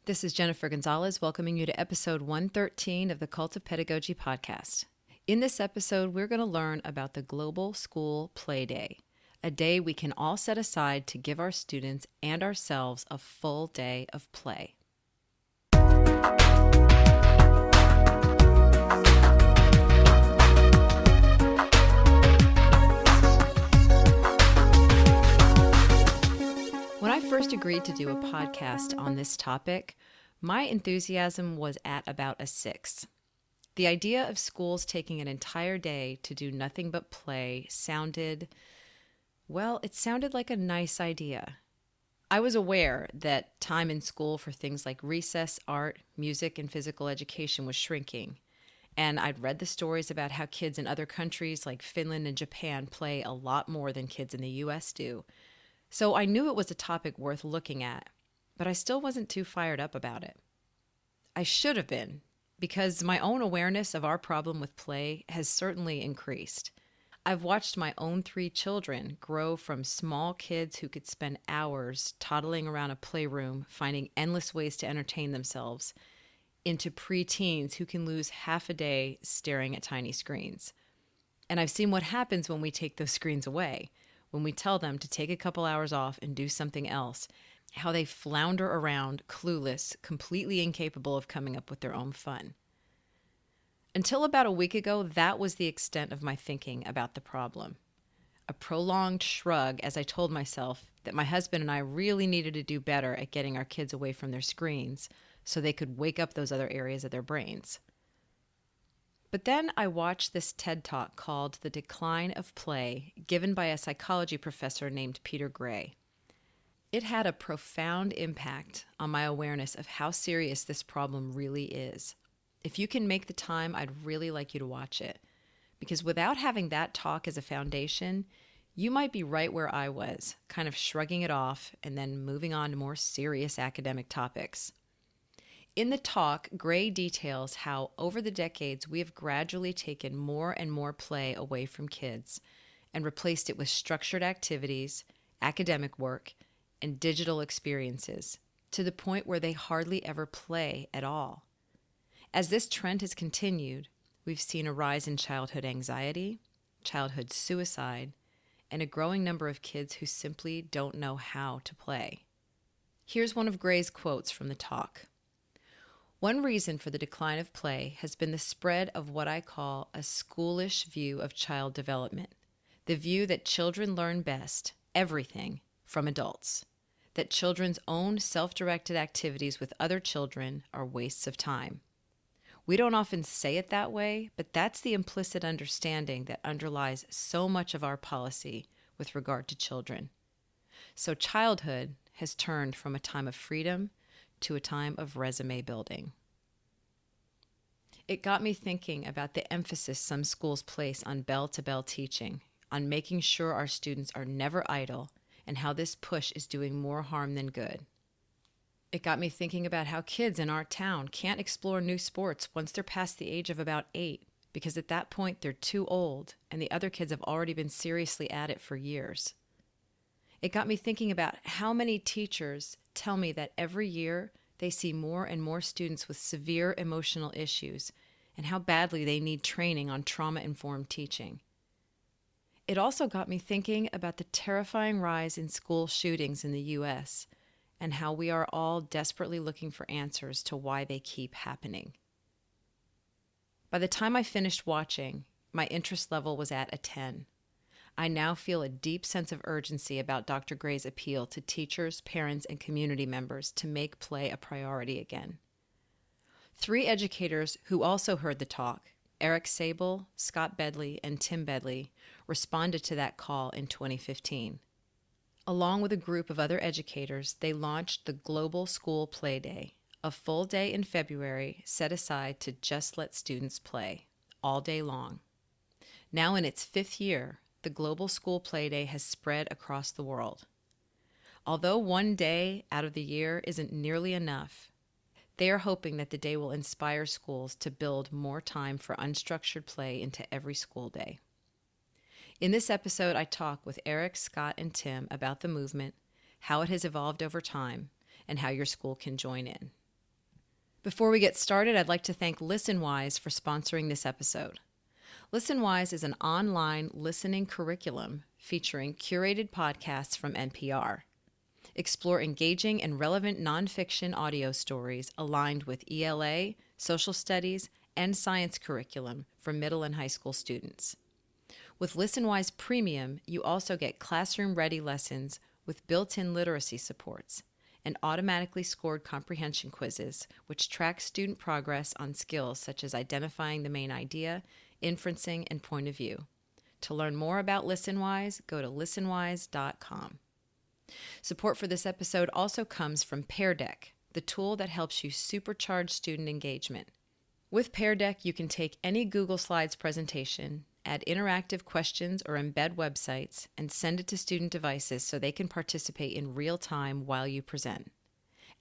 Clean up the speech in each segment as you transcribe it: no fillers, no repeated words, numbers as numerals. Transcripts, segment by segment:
This is Jennifer Gonzalez welcoming you to episode 113 of the Cult of Pedagogy podcast. In this episode, we're going to learn about the Global School Play Day, a day we can all set aside to give our students and ourselves a full day of play. When I first agreed to do a podcast on this topic, my enthusiasm was at about a 6. The idea of schools taking an entire day to do nothing but play sounded like a nice idea. I was aware that time in school for things like recess, art, music, and physical education was shrinking. And I'd read the stories about how kids in other countries like Finland and Japan play a lot more than kids in the U.S. do. So I knew it was a topic worth looking at, but I still wasn't too fired up about it. I should have been, because my own awareness of our problem with play has certainly increased. I've watched my own 3 children grow from small kids who could spend hours toddling around a playroom, finding endless ways to entertain themselves, into preteens who can lose half a day staring at tiny screens. And I've seen what happens when we take those screens away. When we tell them to take a couple hours off and do something else, how they flounder around, clueless, completely incapable of coming up with their own fun. Until about a week ago, that was the extent of my thinking about the problem. A prolonged shrug as I told myself that my husband and I really needed to do better at getting our kids away from their screens so they could wake up those other areas of their brains. But then I watched this TED Talk called The Decline of Play, given by a psychology professor named Peter Gray. It had a profound impact on my awareness of how serious this problem really is. If you can make the time, I'd really like you to watch it. Because without having that talk as a foundation, you might be right where I was, kind of shrugging it off and then moving on to more serious academic topics. In the talk, Gray details how over the decades we have gradually taken more and more play away from kids and replaced it with structured activities, academic work, and digital experiences to the point where they hardly ever play at all. As this trend has continued, we've seen a rise in childhood anxiety, childhood suicide, and a growing number of kids who simply don't know how to play. Here's one of Gray's quotes from the talk. One reason for the decline of play has been the spread of what I call a schoolish view of child development, the view that children learn best, everything, from adults, that children's own self-directed activities with other children are wastes of time. We don't often say it that way, but that's the implicit understanding that underlies so much of our policy with regard to children. So childhood has turned from a time of freedom to a time of resume building. It got me thinking about the emphasis some schools place on bell-to-bell teaching, on making sure our students are never idle, and how this push is doing more harm than good. It got me thinking about how kids in our town can't explore new sports once they're past the age of about 8, because at that point they're too old, and the other kids have already been seriously at it for years. It got me thinking about how many teachers tell me that every year they see more and more students with severe emotional issues and how badly they need training on trauma-informed teaching. It also got me thinking about the terrifying rise in school shootings in the U.S. and how we are all desperately looking for answers to why they keep happening. By the time I finished watching, my interest level was at a 10. I now feel a deep sense of urgency about Dr. Gray's appeal to teachers, parents, and community members to make play a priority again. 3 educators who also heard the talk, Eric Saibel, Scott Bedley, and Tim Bedley, responded to that call in 2015. Along with a group of other educators, they launched the Global School Play Day, a full day in February set aside to just let students play, all day long. Now in its 5th year, the Global School Play Day has spread across the world. Although one day out of the year isn't nearly enough, they are hoping that the day will inspire schools to build more time for unstructured play into every school day. In this episode, I talk with Eric, Scott, and Tim about the movement, how it has evolved over time, and how your school can join in. Before we get started, I'd like to thank ListenWise for sponsoring this episode. ListenWise is an online listening curriculum featuring curated podcasts from NPR. Explore engaging and relevant nonfiction audio stories aligned with ELA, social studies, and science curriculum for middle and high school students. With ListenWise Premium, you also get classroom-ready lessons with built-in literacy supports and automatically scored comprehension quizzes, which track student progress on skills such as identifying the main idea, inferencing, and point of view. To learn more about ListenWise, go to listenwise.com. Support for this episode also comes from Pear Deck, the tool that helps you supercharge student engagement. With Pear Deck, you can take any Google Slides presentation, add interactive questions or embed websites, and send it to student devices so they can participate in real time while you present.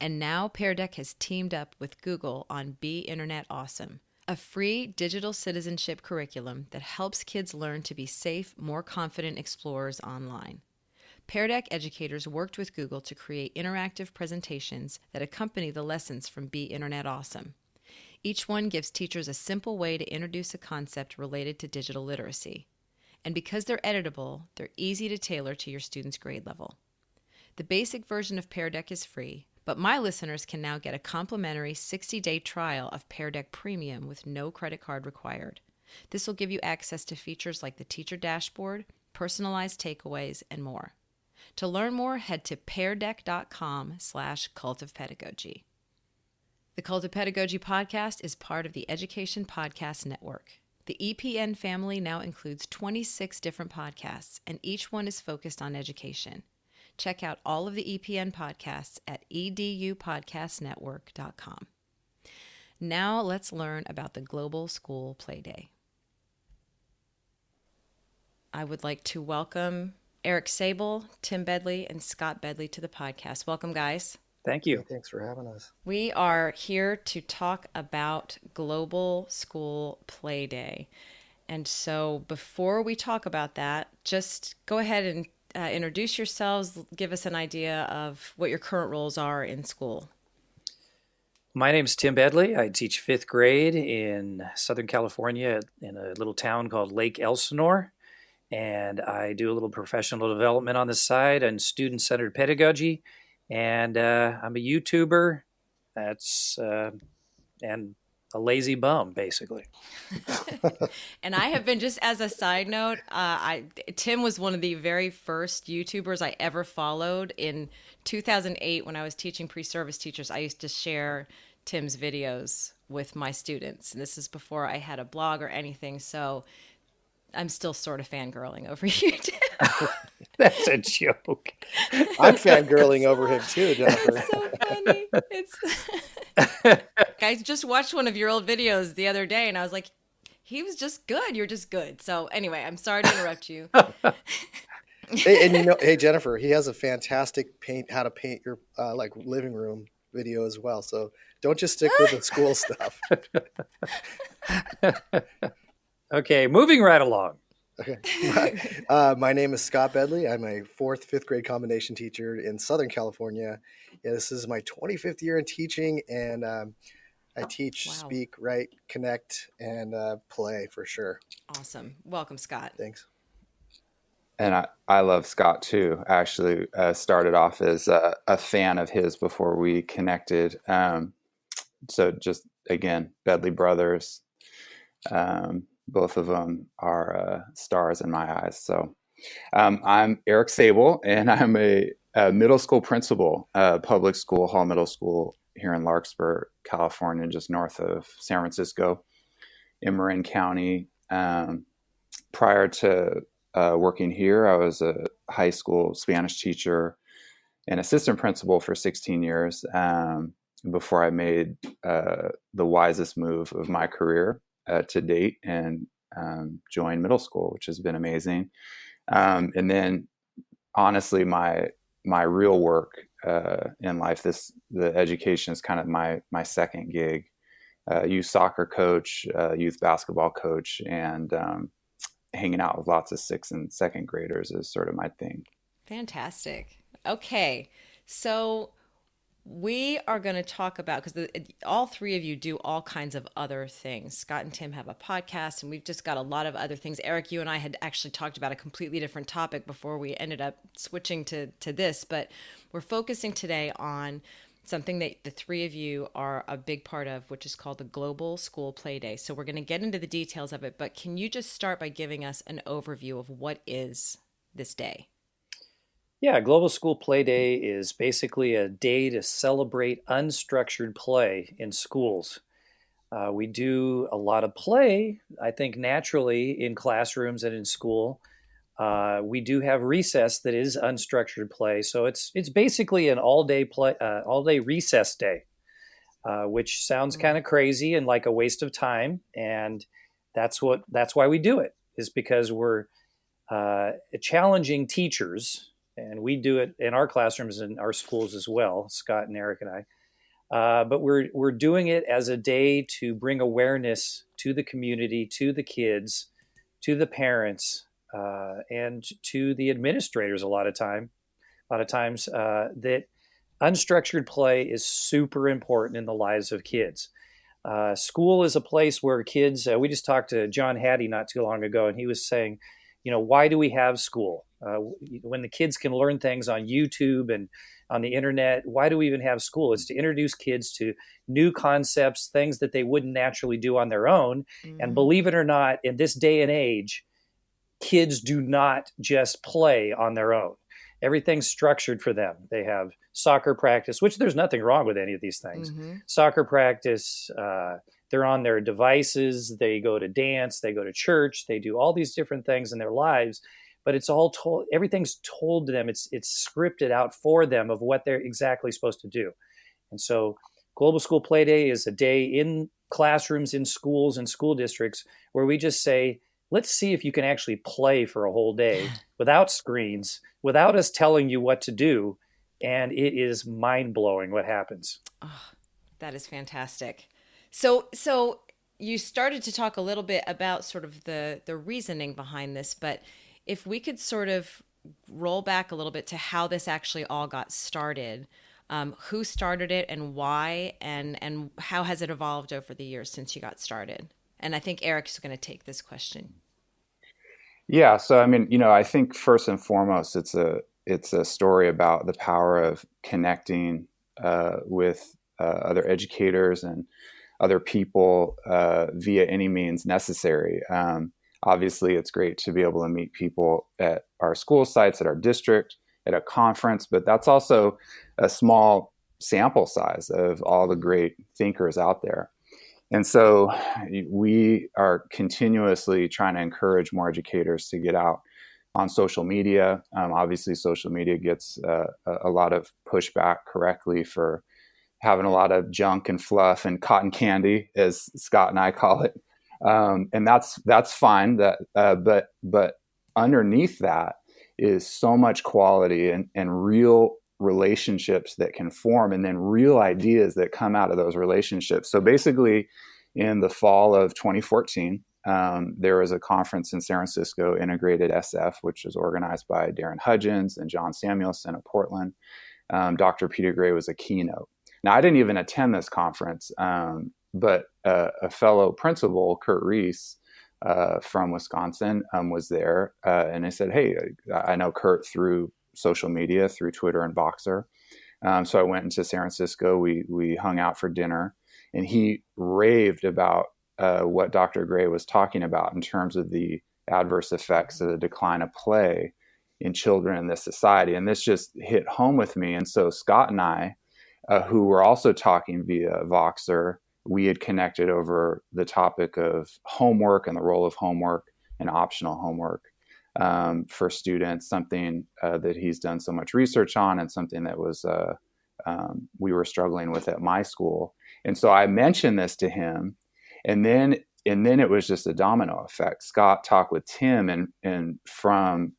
And now Pear Deck has teamed up with Google on Be Internet Awesome, a free digital citizenship curriculum that helps kids learn to be safe, more confident explorers online. Pear Deck educators worked with Google to create interactive presentations that accompany the lessons from Be Internet Awesome. Each one gives teachers a simple way to introduce a concept related to digital literacy. And because they're editable, they're easy to tailor to your student's grade level. The basic version of Pear Deck is free, but my listeners can now get a complimentary 60-day trial of Pear Deck Premium with no credit card required. This will give you access to features like the teacher dashboard, personalized takeaways, and more. To learn more, head to peardeck.com/cultofpedagogy. The Cult of Pedagogy podcast is part of the Education Podcast Network. The EPN family now includes 26 different podcasts, and each one is focused on education. Check out all of the EPN podcasts at edupodcastnetwork.com. Now let's learn about the Global School Play Day. I would like to welcome Eric Saibel, Tim Bedley, and Scott Bedley to the podcast. Welcome, guys. Thank you. Thanks for having us. We are here to talk about Global School Play Day. And so before we talk about that, just go ahead and introduce yourselves, give us an idea of what your current roles are in school. My name is Tim Bedley. I teach fifth grade in Southern California in a little town called Lake Elsinore. And I do a little professional development on the side and student-centered pedagogy. And I'm a YouTuber. And a lazy bum, basically. And I have been, just as a side note, Tim was one of the very first YouTubers I ever followed. In 2008, when I was teaching pre-service teachers, I used to share Tim's videos with my students. And this is before I had a blog or anything. So I'm still sort of fangirling over you, Tim. That's a joke. I'm fangirling over him too, Jennifer. It's so funny. I just watched one of your old videos the other day, and I was like, he was just good. You're just good. So anyway, I'm sorry to interrupt you. Hey, Jennifer, he has a fantastic how to paint your living room video as well. So don't just stick with the school stuff. Okay, moving right along. Okay. My name is Scott Bedley. I'm a fifth grade combination teacher in Southern California. Yeah, this is my 25th year in teaching, and I teach, speak, write, connect, and play for sure. Awesome. Welcome, Scott. Thanks. And I love Scott too. I actually started off as a fan of his before we connected. So just, again, Bedley brothers. Both of them are stars in my eyes. So I'm Eric Saibel, and I'm a middle school principal, public school, Hall Middle School here in Larkspur, California, just north of San Francisco in Marin County. Prior to working here, I was a high school Spanish teacher and assistant principal for 16 years before I made the wisest move of my career to date and joined middle school, which has been amazing. And then honestly, my real work in life, the education is kind of my second gig. Youth soccer coach, youth basketball coach, and hanging out with lots of 6th and 2nd graders is sort of my thing. Fantastic. Okay. So we are going to talk about, because all three of you do all kinds of other things. Scott and Tim have a podcast, and we've just got a lot of other things. Eric, you and I had actually talked about a completely different topic before we ended up switching to this, but we're focusing today on something that the three of you are a big part of, which is called the Global School Play Day. So we're going to get into the details of it, but can you just start by giving us an overview of what is this day? Yeah, Global School Play Day is basically a day to celebrate unstructured play in schools. We do a lot of play, I think, naturally in classrooms and in school. We do have recess that is unstructured play, so it's basically an all day recess day, which sounds kind of crazy and like a waste of time, and that's why we do it, is because we're challenging teachers, and we do it in our classrooms and our schools as well, Scott and Eric and I. But we're doing it as a day to bring awareness to the community, to the kids, to the parents, and to the administrators. A lot of times, that unstructured play is super important in the lives of kids. School is a place where kids. We just talked to John Hattie not too long ago, and he was saying, why do we have school? When the kids can learn things on YouTube and on the internet, why do we even have school? It's to introduce kids to new concepts, things that they wouldn't naturally do on their own. Mm-hmm. And believe it or not, in this day and age, kids do not just play on their own. Everything's structured for them. They have soccer practice, which there's nothing wrong with any of these things. Mm-hmm. Soccer practice, they're on their devices, they go to dance, they go to church, they do all these different things in their lives, but it's all told, everything's told to them. It's scripted out for them of what they're exactly supposed to do. And so Global School Play Day is a day in classrooms, in schools, and school districts where we just say, let's see if you can actually play for a whole day without screens, without us telling you what to do. And it is mind-blowing what happens. Oh, that is fantastic. So you started to talk a little bit about sort of the reasoning behind this, but if we could sort of roll back a little bit to how this actually all got started, who started it and why, and how has it evolved over the years since you got started? And I think Eric's going to take this question. Yeah. So, I mean, I think first and foremost, it's a story about the power of connecting with other educators and other people via any means necessary. Obviously, it's great to be able to meet people at our school sites, at our district, at a conference, but that's also a small sample size of all the great thinkers out there. And so we are continuously trying to encourage more educators to get out on social media. Obviously, social media gets a lot of pushback correctly for having a lot of junk and fluff and cotton candy, as Scott and I call it. And that's fine. But underneath that is so much quality and real relationships that can form, and then real ideas that come out of those relationships. So basically, in the fall of 2014, there was a conference in San Francisco, Integrated SF, which was organized by Darren Hudgens and John Samuelson of Portland. Dr. Peter Gray was a keynote. Now, I didn't even attend this conference, but a fellow principal, Kurt Reese, from Wisconsin, was there. And I said, hey, I know Kurt through social media, through Twitter and Voxer. So I went into San Francisco. We hung out for dinner, and he raved about what Dr. Gray was talking about in terms of the adverse effects of the decline of play in children in this society. And this just hit home with me. And so Scott and I, who were also talking via Voxer, we had connected over the topic of homework and the role of homework and optional homework for students, something that he's done so much research on, and something that was we were struggling with at my school. And so I mentioned this to him, and then it was just a domino effect. Scott talked with Tim, and from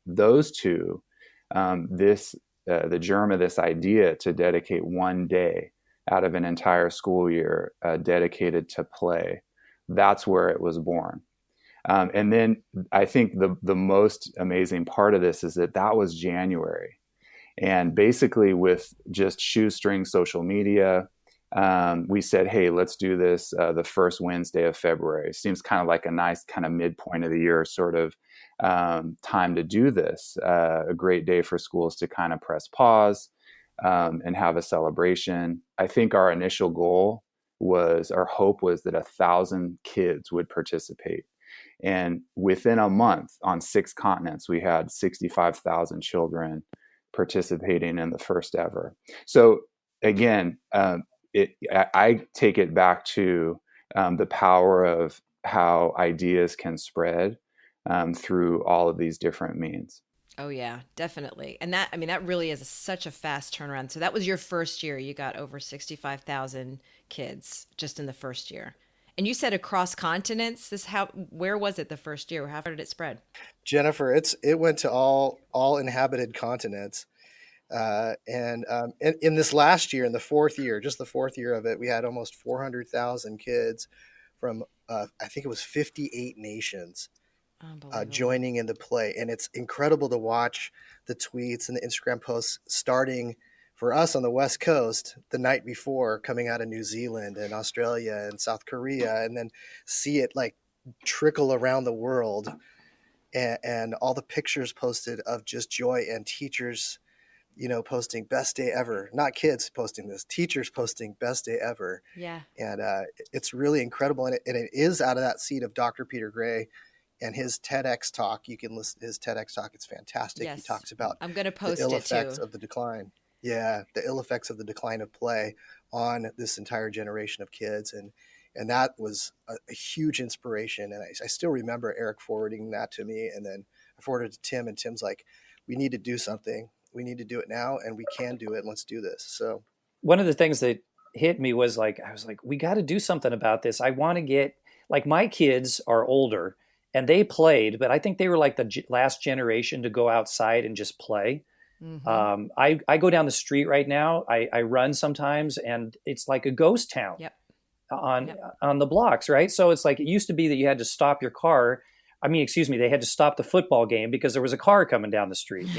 those two, the germ of this idea to dedicate one day out of an entire school year dedicated to play, that's where it was born. And then I think the most amazing part of this is that was January. And basically with just shoestring social media, we said, hey, let's do this the first Wednesday of February. Seems kind of like a nice kind of midpoint of the year sort of time to do this. A great day for schools to kind of press pause and have a celebration. I think our initial goal our hope was that 1,000 kids would participate. And within a month on 6 continents, we had 65,000 children participating in the first ever. So again, I take it back to the power of how ideas can spread through all of these different means. Oh yeah, definitely. And that, I mean, that really is such a fast turnaround. So that was your first year. You got over 65,000 kids just in the first year. And you said across continents. Where was it the first year? How did it spread? Jennifer, it went to all inhabited continents. And in this last year, in the fourth year, just the fourth year of it, we had almost 400,000 kids from, I think it was 58 nations joining in the play. And it's incredible to watch the tweets and the Instagram posts starting for us on the West Coast the night before, coming out of New Zealand and Australia and South Korea, and then see it like trickle around the world, and all the pictures posted of just joy, and teachers, posting best day ever. Not kids posting this, teachers posting best day ever. Yeah. And it's really incredible. And it is out of that seat of Dr. Peter Gray and his TEDx talk. You can listen to his TEDx talk. It's fantastic. Yes. He talks about I'm going to post the ill it effects too. of the decline. Yeah, the ill effects of the decline of play on this entire generation of kids. And that was a huge inspiration. And I still remember Eric forwarding that to me. And then I forwarded it to Tim, and Tim's like, we need to do something. We need to do it now, and we can do it. And let's do this. So one of the things that hit me was I was like, we got to do something about this. I want to get, my kids are older and they played, but I think they were like the last generation to go outside and just play. Mm-hmm. I go down the street right now. I run sometimes, and it's like a ghost town. Yep. On the blocks, right? So it's like it used to be that you had to stop your car. They had to stop the football game because there was a car coming down the street,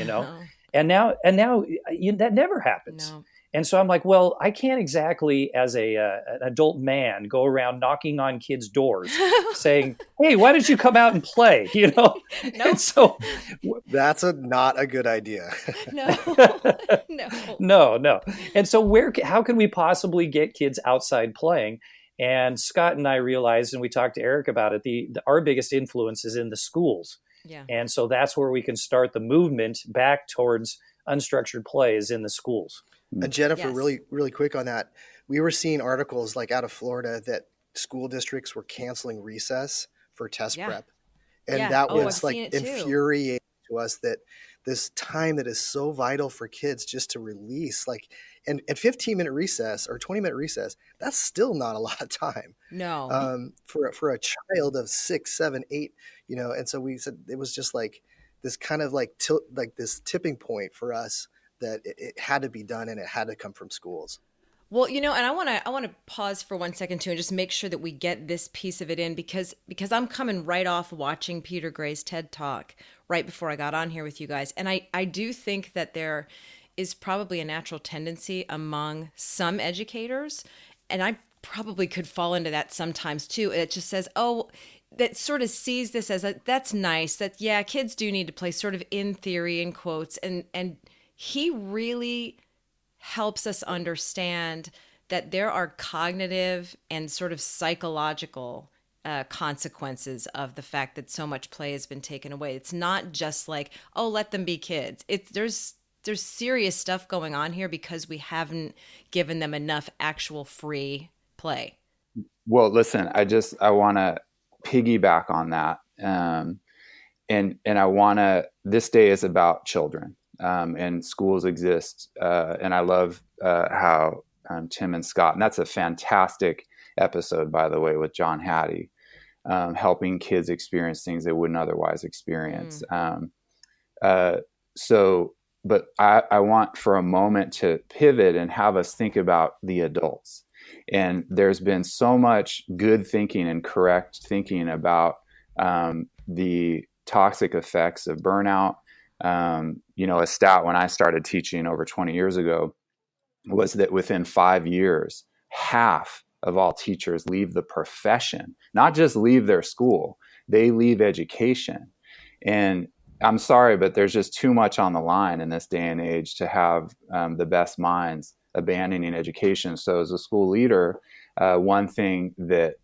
And now that never happens. No. And so I'm like, well, I can't exactly, as an adult man, go around knocking on kids' doors saying, hey, why don't you come out and play? Nope. And so that's not a good idea. No. And so how can we possibly get kids outside playing? And Scott and I realized, and we talked to Eric about it, our biggest influence is in the schools. Yeah. And so that's where we can start the movement back towards unstructured play is in the schools. And Jennifer, yes. really, really quick on that. We were seeing articles like out of Florida that school districts were canceling recess for test prep. And that was infuriating to us, that this time that is so vital for kids just to release, and 15-minute recess or 20-minute recess, that's still not a lot of time. No. For a child of 6, 7, 8, and so we said it was just like this kind of this tipping point for us that it had to be done, and it had to come from schools. Well, and I want to pause for 1 second too, and just make sure that we get this piece of it in, because I'm coming right off watching Peter Gray's TED Talk right before I got on here with you guys. And I do think that there is probably a natural tendency among some educators, and I probably could fall into that sometimes too. It just says, that sort of sees this as that's nice, that kids do need to play, sort of in theory, in quotes, and he really helps us understand that there are cognitive and sort of psychological consequences of the fact that so much play has been taken away. It's not just like, let them be kids. There's serious stuff going on here because we haven't given them enough actual free play. Well, listen, I want to piggyback on that. And I want to, this day is about children. And schools exist. And I love how Tim and Scott, and that's a fantastic episode, by the way, with John Hattie, helping kids experience things they wouldn't otherwise experience. But I want for a moment to pivot and have us think about the adults. And there's been so much good thinking and correct thinking about the toxic effects of burnout, A stat when I started teaching over 20 years ago was that within 5 years, half of all teachers leave the profession, not just leave their school, they leave education. And I'm sorry, but there's just too much on the line in this day and age to have the best minds abandoning education. So as a school leader, one thing that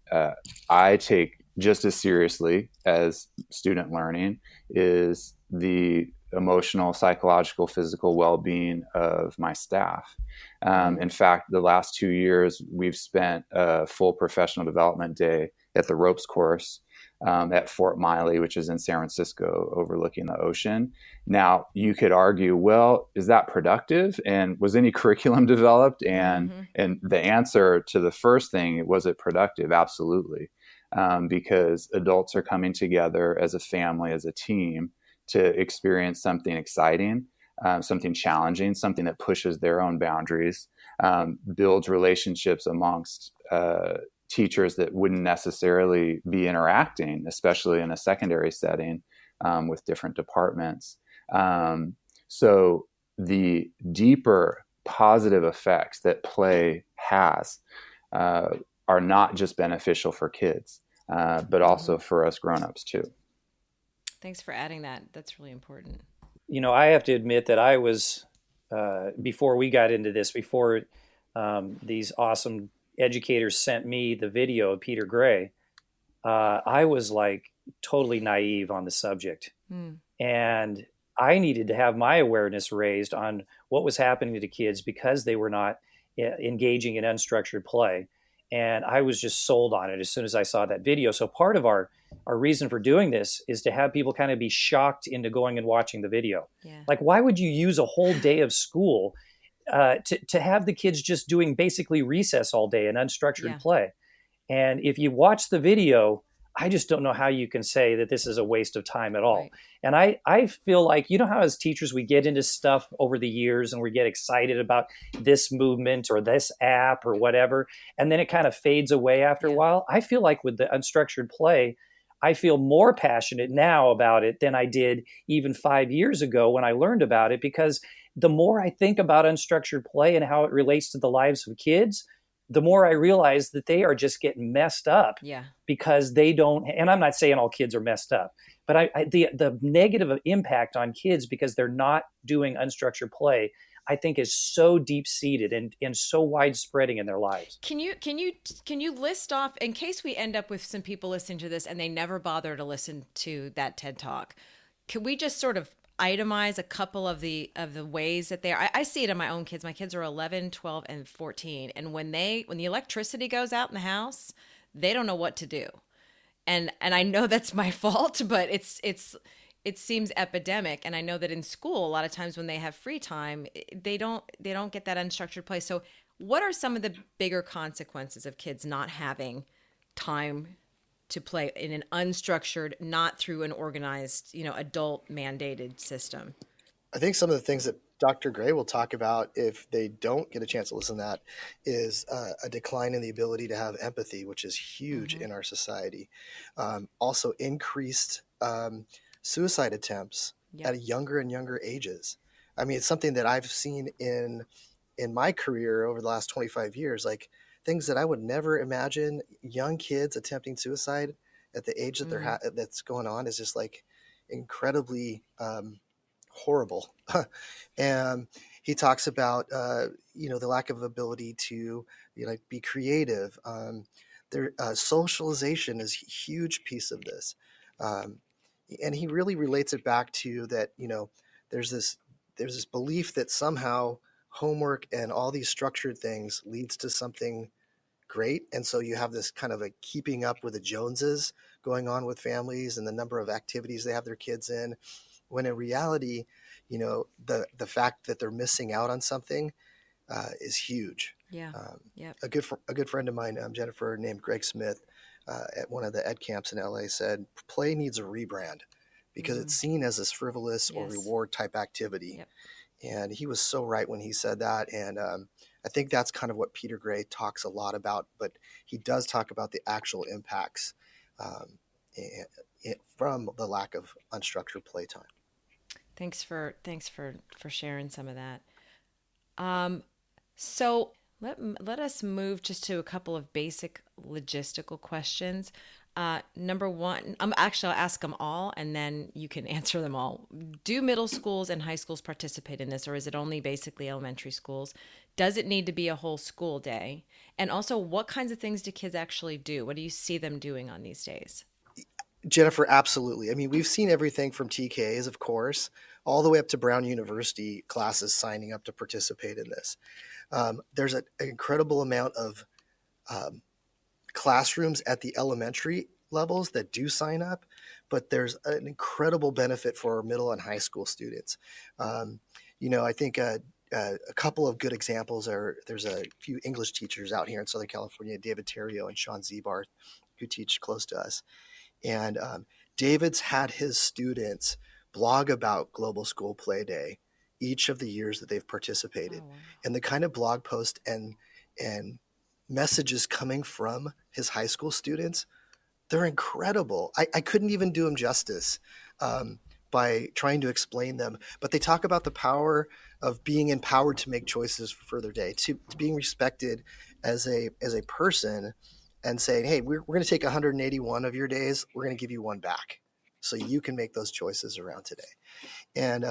I take just as seriously as student learning is the emotional, psychological, physical well-being of my staff. In fact, the last 2 years, we've spent a full professional development day at the ropes course at Fort Miley, which is in San Francisco, overlooking the ocean. Now, you could argue, well, is that productive? And was any curriculum developed? And the answer to the first thing, was it productive? Absolutely. Because adults are coming together as a family, as a team, to experience something exciting, something challenging, something that pushes their own boundaries, builds relationships amongst teachers that wouldn't necessarily be interacting, especially in a secondary setting with different departments. So the deeper positive effects that play has are not just beneficial for kids, but also for us grown-ups too. Thanks for adding that. That's really important. I have to admit that I was, before we got into this, before these awesome educators sent me the video of Peter Gray, I was like totally naive on the subject. And I needed to have my awareness raised on what was happening to kids because they were not engaging in unstructured play. And I was just sold on it as soon as I saw that video. So part of our reason for doing this is to have people kind of be shocked into going and watching the video. Yeah. Like, why would you use a whole day of school to have the kids just doing basically recess all day and unstructured play? And if you watch the video, I just don't know how you can say that this is a waste of time at all. Right. And I feel like, how as teachers, we get into stuff over the years and we get excited about this movement or this app or whatever, and then it kind of fades away after a while. I feel like with the unstructured play, I feel more passionate now about it than I did even 5 years ago when I learned about it, because the more I think about unstructured play and how it relates to the lives of kids, the more I realize that they are just getting messed up because they don't, and I'm not saying all kids are messed up, but the negative impact on kids because they're not doing unstructured play, I think is so deep seated and so widespreading in their lives. Can you list off, in case we end up with some people listening to this and they never bother to listen to that TED Talk, can we just sort of itemize a couple of the ways that they are? I see it in my own kids. My kids are 11, 12, and 14. And when the electricity goes out in the house, they don't know what to do. And I know that's my fault, but it seems epidemic. And I know that in school, a lot of times when they have free time, they don't get that unstructured play. So what are some of the bigger consequences of kids not having time to play in an unstructured, not through an organized, adult mandated system? I think some of the things that Dr. Gray will talk about, if they don't get a chance to listen to that, is a decline in the ability to have empathy, which is huge in our society. Also increased suicide attempts at younger and younger ages. I mean, it's something that I've seen in my career over the last 25 years, like things that I would never imagine. Young kids attempting suicide at the age that that's going on is just like incredibly horrible. And he talks about the lack of ability to be creative. Socialization is a huge piece of this, and he really relates it back to that. There's this belief that somehow homework and all these structured things leads to something great. And so you have this kind of a keeping up with the Joneses going on with families and the number of activities they have their kids in, when in reality, the fact that they're missing out on something is huge. A good friend of mine, Jennifer, named Greg Smith, at one of the ed camps in LA, said play needs a rebrand because it's seen as this frivolous or reward type activity. And he was so right when he said that. And I think that's kind of what Peter Gray talks a lot about, but he does talk about the actual impacts from the lack of unstructured playtime. Thanks for sharing some of that. So let us move just to a couple of basic logistical questions. Number one, I'll ask them all, and then you can answer them all. Do middle schools and high schools participate in this, or is it only basically elementary schools? Does it need to be a whole school day? And also, what kinds of things do kids actually do? What do you see them doing on these days? Jennifer, absolutely. I mean, we've seen everything from TKs, of course, all the way up to Brown University classes signing up to participate in this. There's an incredible amount of classrooms at the elementary levels that do sign up, but there's an incredible benefit for our middle and high school students. I think a couple of good examples there's a few English teachers out here in Southern California, David Terrio and Sean Zebarth, who teach close to us. And David's had his students blog about Global School Play Day each of the years that they've participated. Oh, wow. And the kind of blog post and messages coming from his high school students, they're incredible. I couldn't even do them justice by trying to explain them. But they talk about the power of being empowered to make choices for their day, to being respected as a person, and saying, hey, we're going to take 181 of your days. We're going to give you one back so you can make those choices around today. And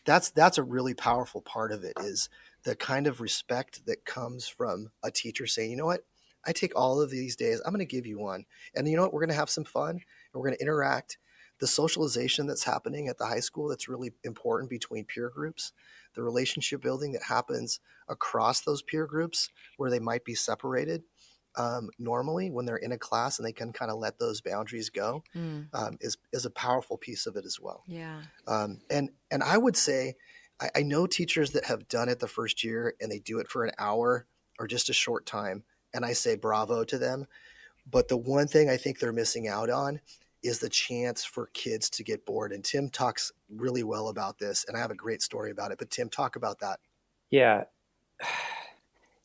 that's a really powerful part of it, is the kind of respect that comes from a teacher saying, you know what, I take all of these days. I'm going to give you one. And you know what, we're going to have some fun and we're going to interact. The socialization that's happening at the high school, that's really important between peer groups, the relationship building that happens across those peer groups where they might be separated. Normally when they're in a class and they can kind of let those boundaries go, is a powerful piece of it as well. Yeah. And I would say, I know teachers that have done it the first year and they do it for an hour or just a short time. And I say bravo to them. But the one thing I think they're missing out on is the chance for kids to get bored. And Tim talks really well about this, and I have a great story about it. But Tim, talk about that. Yeah.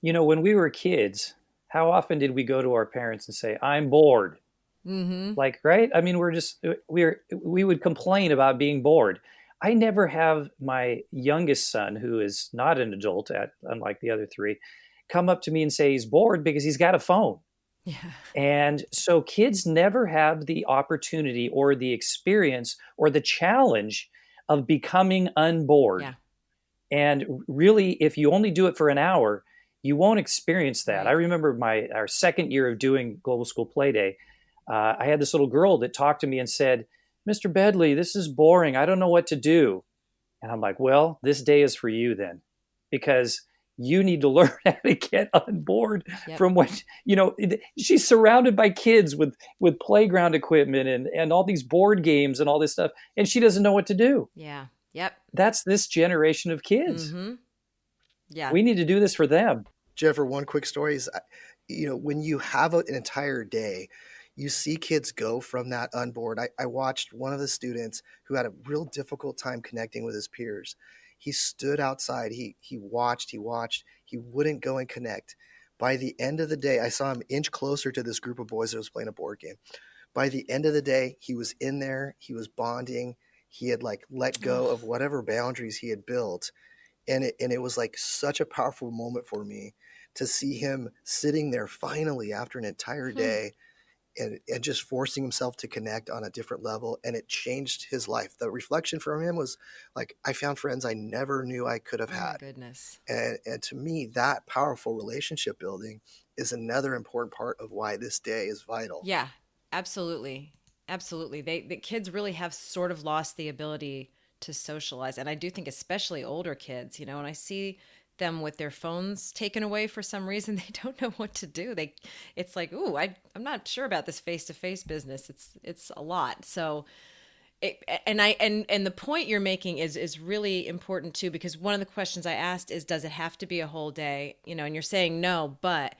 When we were kids, how often did we go to our parents and say, I'm bored? Mm-hmm. Like, right? I mean, we would complain about being bored. I never have my youngest son, who is not an adult, unlike the other three, come up to me and say he's bored because he's got a phone. Yeah. And so kids never have the opportunity or the experience or the challenge of becoming unbored. Yeah. And really, if you only do it for an hour, you won't experience that. Right. I remember our second year of doing Global School Play Day. I had this little girl that talked to me and said, Mr. Bedley, this is boring. I don't know what to do. And I'm like, well, this day is for you then, because you need to learn how to get on board from what, she's surrounded by kids with playground equipment and all these board games and all this stuff. And she doesn't know what to do. Yeah. Yep. That's this generation of kids. Mm-hmm. Yeah. We need to do this for them. Jennifer, one quick story is, when you have an entire day, you see kids go from that unboard. I watched one of the students who had a real difficult time connecting with his peers. He stood outside. He watched. He wouldn't go and connect. By the end of the day, I saw him inch closer to this group of boys that was playing a board game. By the end of the day, he was in there. He was bonding. He had let go of whatever boundaries he had built. And it was such a powerful moment for me to see him sitting there finally after an entire day and just forcing himself to connect on a different level. And it changed his life. The reflection from him was I found friends I never knew I could have had. My goodness. And to me, that powerful relationship building is another important part of why this day is vital. Yeah, absolutely. Absolutely. The kids really have sort of lost the ability to socialize. And I do think especially older kids, when I see them with their phones taken away for some reason, they don't know what to do. It's like, ooh, I'm not sure about this face-to-face business. It's a lot. So and the point you're making is really important too, because one of the questions I asked is, does it have to be a whole day? And you're saying no, but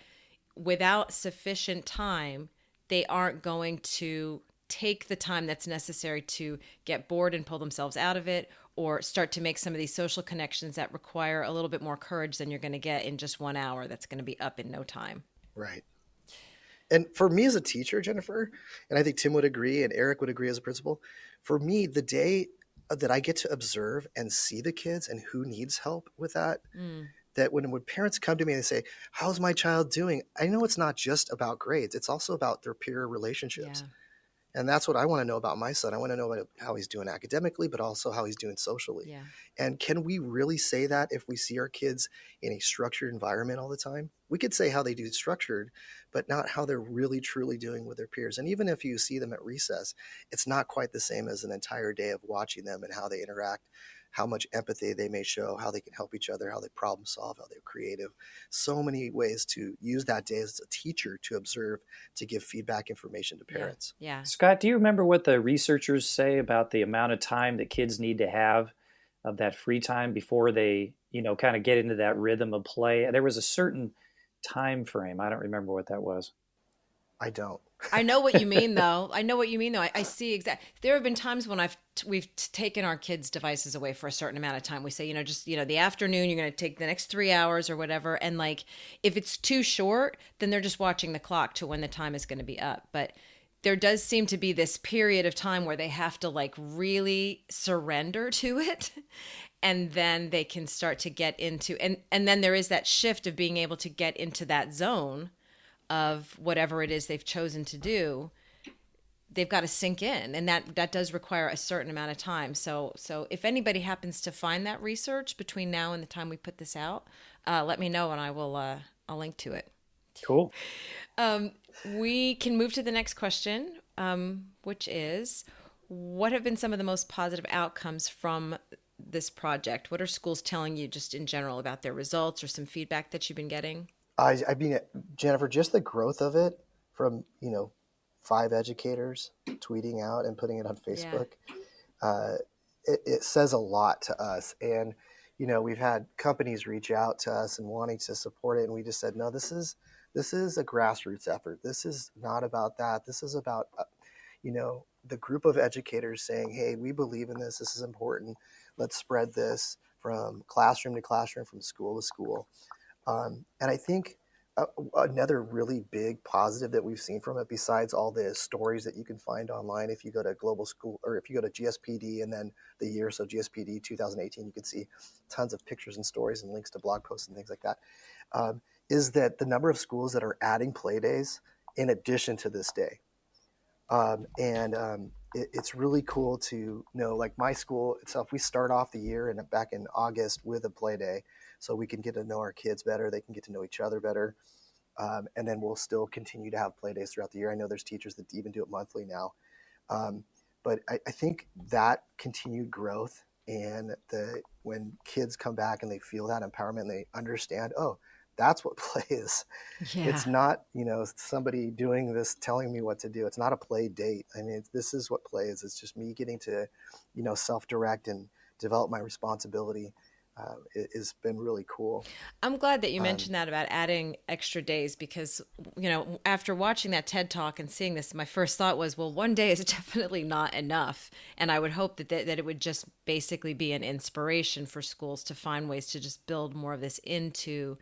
without sufficient time, they aren't going to take the time that's necessary to get bored and pull themselves out of it, or start to make some of these social connections that require a little bit more courage than you're going to get in just 1 hour. That's going to be up in no time. Right. And for me as a teacher, Jennifer, and I think Tim would agree and Eric would agree as a principal, for me, the day that I get to observe and see the kids and who needs help with that. That when parents come to me and they say, how's my child doing? I know it's not just about grades. It's also about their peer relationships. Yeah. And that's what I want to know about my son. I want to know about how he's doing academically, but also how he's doing socially. Yeah. And can we really say that if we see our kids in a structured environment all the time? We could say how they do structured, but not how they're really truly doing with their peers. And even if you see them at recess, it's not quite the same as an entire day of watching them and how they interact, how much empathy they may show, how they can help each other, how they problem solve, how they're creative. So many ways to use that day as a teacher to observe, to give feedback information to parents. Yeah. Scott, do you remember what the researchers say about the amount of time that kids need to have of that free time before they, kind of get into that rhythm of play? There was a certain time frame. I don't remember what that was. I don't. I know what you mean, though. I see exactly. There have been times when we've taken our kids' devices away for a certain amount of time. We say, the afternoon, you're going to take the next 3 hours or whatever. And like, if it's too short, then they're just watching the clock to when the time is going to be up. But there does seem to be this period of time where they have to like really surrender to it. And then they can start to get into, and then there is that shift of being able to get into that zone of whatever it is they've chosen to do. They've got to sink in, and that does require a certain amount of time. So if anybody happens to find that research between now and the time we put this out, let me know, and I'll link to it. Cool. We can move to the next question, which is, what have been some of the most positive outcomes from this project? What are schools telling you just in general about their results, or some feedback that you've been getting? I mean, Jennifer, just the growth of it from, 5 educators tweeting out and putting it on Facebook, it says a lot to us. And, we've had companies reach out to us and wanting to support it. And we just said, no, this is a grassroots effort. This is not about that. This is about, the group of educators saying, hey, we believe in this. This is important. Let's spread this from classroom to classroom, from school to school. And I think another really big positive that we've seen from it, besides all the stories that you can find online, if you go to Global School, or if you go to GSPD and then the year, so GSPD 2018, you can see tons of pictures and stories and links to blog posts and things like that, is that the number of schools that are adding play days in addition to this day. It's really cool to know, like my school itself, we start off the year and back in August with a play day, so we can get to know our kids better. They can get to know each other better. And then we'll still continue to have play days throughout the year. I know there's teachers that even do it monthly now. But I think that continued growth, and when kids come back and they feel that empowerment and they understand, oh, that's what play is. Yeah. It's not, somebody doing this, telling me what to do. It's not a play date. I mean, this is what play is. It's just me getting to, self-direct and develop my responsibility. It's been really cool. I'm glad that you mentioned that about adding extra days, because, after watching that TED Talk and seeing this, my first thought was, well, one day is definitely not enough. And I would hope that it would just basically be an inspiration for schools to find ways to just build more of this into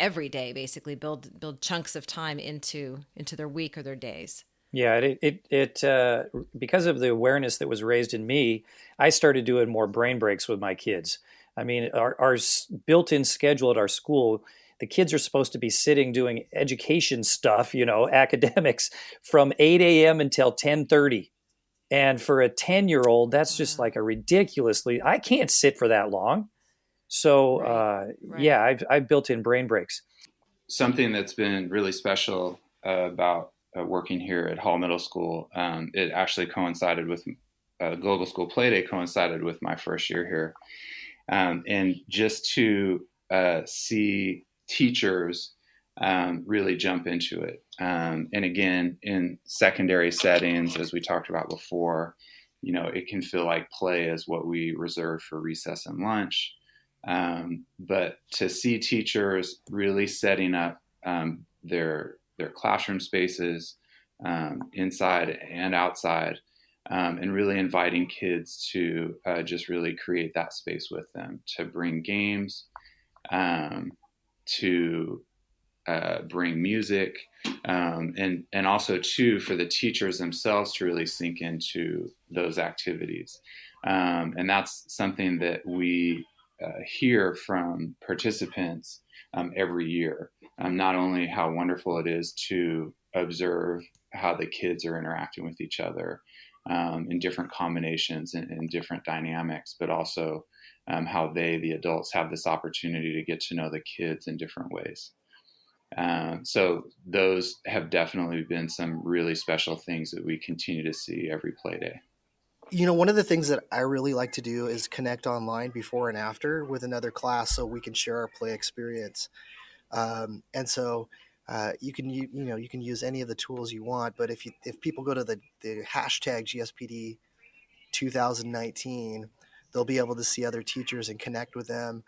every day, basically build chunks of time into their week or their days. Yeah, it because of the awareness that was raised in me, I started doing more brain breaks with my kids. I mean, our built-in schedule at our school, the kids are supposed to be sitting doing education stuff, academics, from 8 a.m. until 10:30. And for a 10-year-old, that's just like I can't sit for that long. So, Right. yeah, I've built in brain breaks. Something that's been really special about working here at Hall Middle School, it actually coincided with Global School Playday, coincided with my first year here. And just to see teachers really jump into it. And again, in secondary settings, as we talked about before, it can feel like play is what we reserve for recess and lunch. But to see teachers really setting up their classroom spaces inside and outside, and really inviting kids to just really create that space with them, to bring games, to bring music, and also too for the teachers themselves to really sink into those activities. And that's something that we hear from participants every year. Not only how wonderful it is to observe how the kids are interacting with each other in different combinations and different dynamics, but also how they, the adults, have this opportunity to get to know the kids in different ways. So those have definitely been some really special things that we continue to see every play day. One of the things that I really like to do is connect online before and after with another class so we can share our play experience. And so you can use any of the tools you want, but if people go to the hashtag GSPD 2019, they'll be able to see other teachers and connect with them.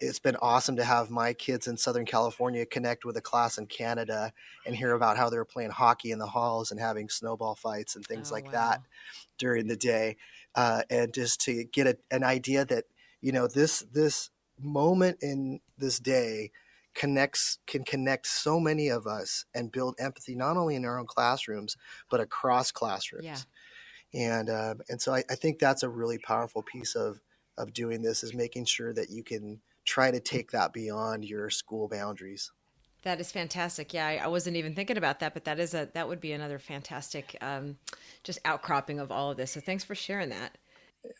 It's been awesome to have my kids in Southern California connect with a class in Canada and hear about how they were playing hockey in the halls and having snowball fights and things like that during the day. And just to get an idea that, this moment in this day can connect so many of us and build empathy, not only in our own classrooms, but across classrooms. Yeah. And so I think that's a really powerful piece of doing this, is making sure that you can try to take that beyond your school boundaries. That is fantastic. Yeah, I wasn't even thinking about that, but that would be another fantastic just outcropping of all of this. So thanks for sharing that.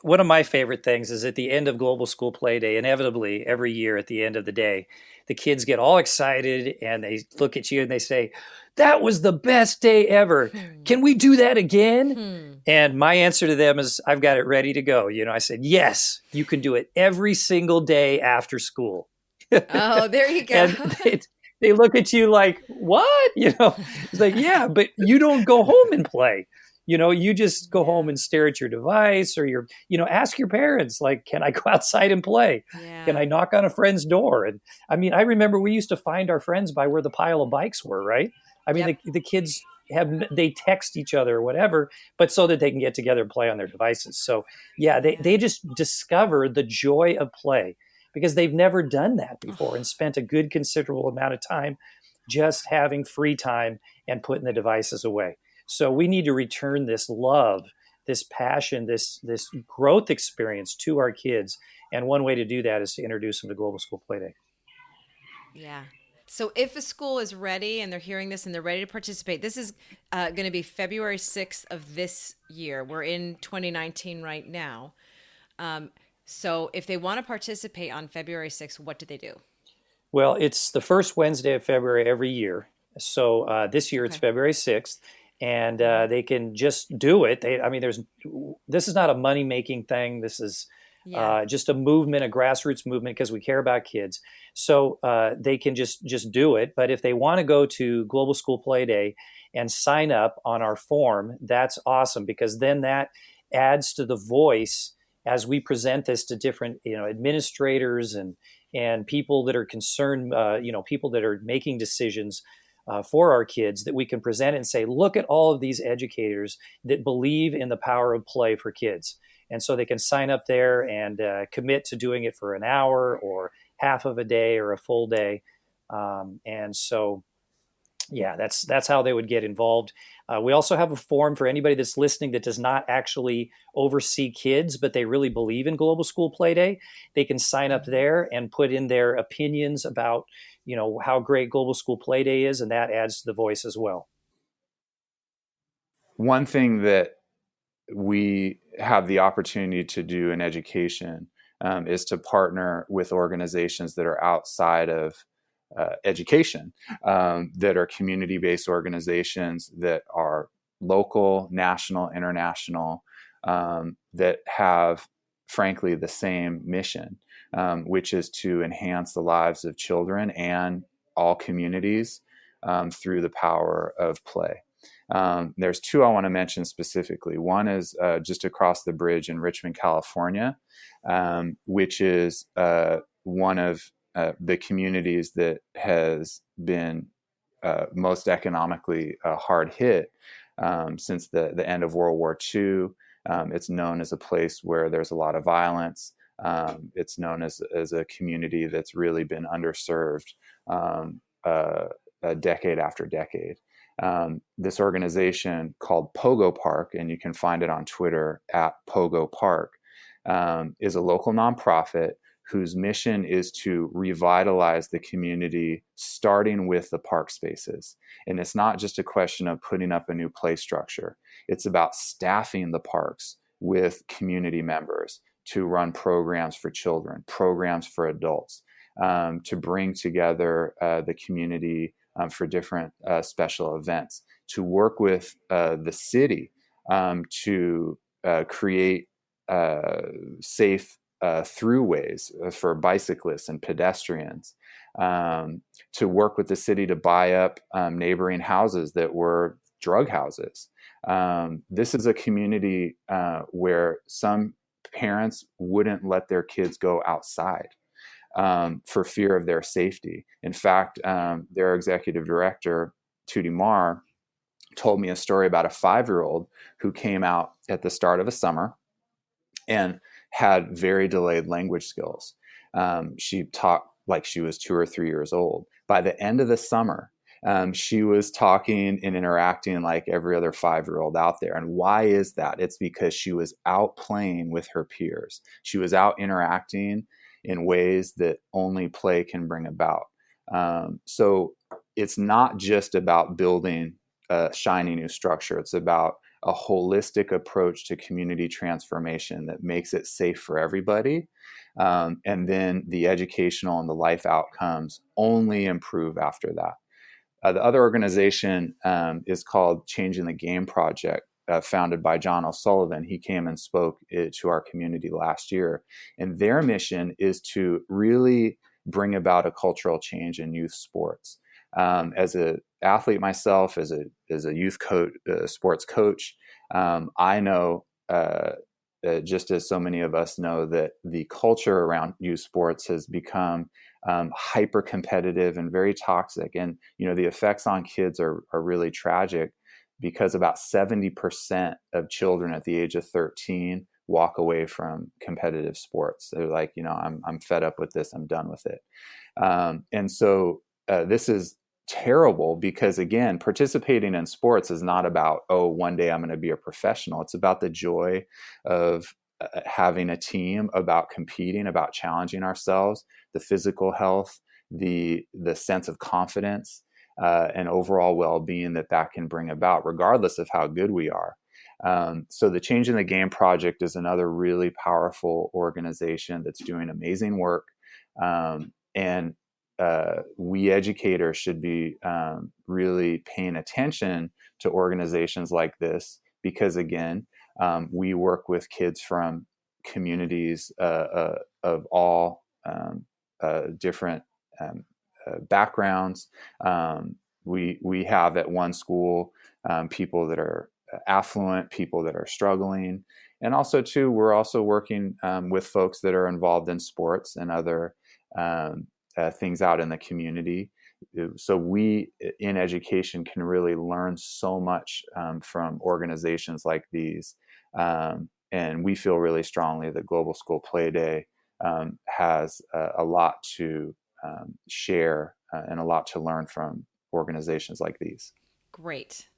One of my favorite things is at the end of Global School Play Day, inevitably every year at the end of the day, the kids get all excited and they look at you and they say, "That was the best day ever. Can we do that again?" And my answer to them is, I've got it ready to go. I said, yes, you can do it every single day after school. Oh, there you go. And they look at you like, what? It's like, yeah, but you don't go home and play. You just go home and stare at your device, or ask your parents, like, can I go outside and play? Yeah. Can I knock on a friend's door? And I remember we used to find our friends by where the pile of bikes were, right? The kids they text each other or whatever, but so that they can get together and play on their devices. So yeah, they just discover the joy of play because they've never done that before and spent a good considerable amount of time just having free time and putting the devices away. So we need to return this love, this passion, this growth experience to our kids. And one way to do that is to introduce them to Global School Play Day. Yeah. So if a school is ready and they're hearing this and they're ready to participate, this is going to be February 6th of this year. We're in 2019 right now. So if they want to participate on February 6th, what do they do? Well, it's the first Wednesday of February every year. So this year it's February 6th. And they can just do it. This is not a money-making thing. This is just a movement, a grassroots movement, because we care about kids. So they can just do it. But if they want to go to Global School Play Day and sign up on our form, that's awesome, because then that adds to the voice as we present this to different administrators and people that are concerned, people that are making decisions for our kids, that we can present and say, look at all of these educators that believe in the power of play for kids. And so they can sign up there and commit to doing it for an hour or half of a day or a full day. And so, yeah, that's how they would get involved. We also have a form for anybody that's listening that does not actually oversee kids, but they really believe in Global School Play Day. They can sign up there and put in their opinions about how great Global School Play Day is, and that adds to the voice as well. One thing that we have the opportunity to do in education is to partner with organizations that are outside of education, that are community-based organizations that are local, national, international, that have, frankly, the same mission, which is to enhance the lives of children and all communities through the power of play. There's two I want to mention specifically. One is just across the bridge in Richmond, California, which is one of the communities that has been most economically hard hit since the end of World War II. It's known as a place where there's a lot of violence. It's known as a community that's really been underserved decade after decade. This organization called Pogo Park, and you can find it on Twitter at Pogo Park, is a local nonprofit whose mission is to revitalize the community, starting with the park spaces. And it's not just a question of putting up a new play structure. It's about staffing the parks with community members to run programs for children, programs for adults, to bring together the community for different special events, to work with the city to create safe throughways for bicyclists and pedestrians, to work with the city to buy up neighboring houses that were drug houses. This is a community where some parents wouldn't let their kids go outside for fear of their safety. In fact, their executive director, Tootie Marr, told me a story about a 5-year-old who came out at the start of a summer and had very delayed language skills. She talked like she was 2 or 3 years old. By the end of the summer, she was talking and interacting like every other 5-year-old out there. And why is that? It's because she was out playing with her peers. She was out interacting in ways that only play can bring about. So it's not just about building a shiny new structure. It's about a holistic approach to community transformation that makes it safe for everybody. And then the educational and the life outcomes only improve after that. The other organization is called Changing the Game Project, founded by John O'Sullivan. He came and spoke to our community last year. And their mission is to really bring about a cultural change in youth sports. As an athlete myself, as a youth coach, sports coach, I know, just as so many of us know, that the culture around youth sports has become hyper competitive and very toxic. And, the effects on kids are really tragic, because about 70% of children at the age of 13 walk away from competitive sports. They're like, I'm fed up with this. I'm done with it. And so this is terrible, because again, participating in sports is not about, one day I'm going to be a professional. It's about the joy of having a team, about competing, about challenging ourselves, the physical health, the sense of confidence, and overall well-being that can bring about, regardless of how good we are. So the Changing the Game Project is another really powerful organization that's doing amazing work. And we educators should be really paying attention to organizations like this, because again, we work with kids from communities of all different backgrounds. We have at one school people that are affluent, people that are struggling, and also too, we're also working with folks that are involved in sports and other things out in the community. So we in education can really learn so much from organizations like these. And we feel really strongly that Global School Play Day has a lot to share and a lot to learn from organizations like these. Great.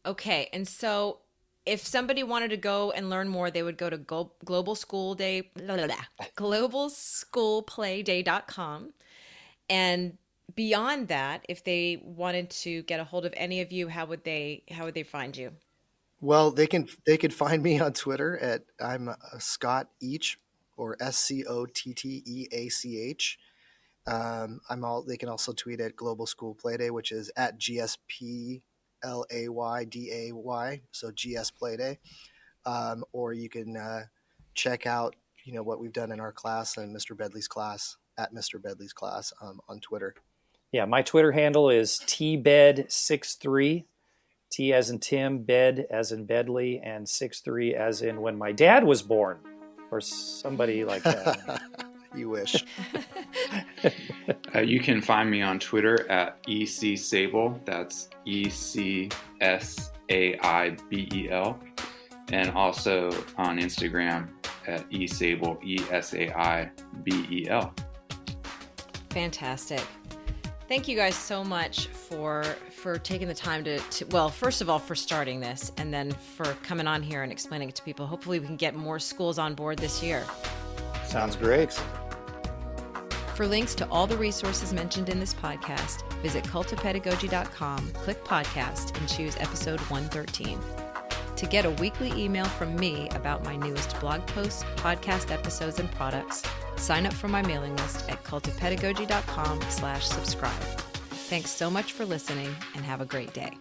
Okay. And so if somebody wanted to go and learn more, they would go to globalschoolplayday.com. And beyond that, if they wanted to get a hold of any of you, how would they find you? Well, they could find me on Twitter at I'm Scott Each, or SCOTTEACH. They can also tweet at Global School Playday, which is at GSPLAYDAY, so GS Playday. Or you can check out what we've done in our class and Mr. Bedley's class at Mr. Bedley's class on Twitter. Yeah, my Twitter handle is tbed63, T as in Tim, bed as in Bedley, and 63 as in when my dad was born, or somebody like that. You wish. You can find me on Twitter at EC Saibel. That's ECSAIBEL. And also on Instagram at eSaibel, ESAIBEL. Fantastic. Thank you guys so much for for taking the time to, well, first of all, for starting this, and then for coming on here and explaining it to people. Hopefully we can get more schools on board this year. Sounds great. For links to all the resources mentioned in this podcast, visit cultofpedagogy.com, click podcast, and choose episode 113. To get a weekly email from me about my newest blog posts, podcast episodes, and products, sign up for my mailing list at cultofpedagogy.com/subscribe. Thanks so much for listening, and have a great day.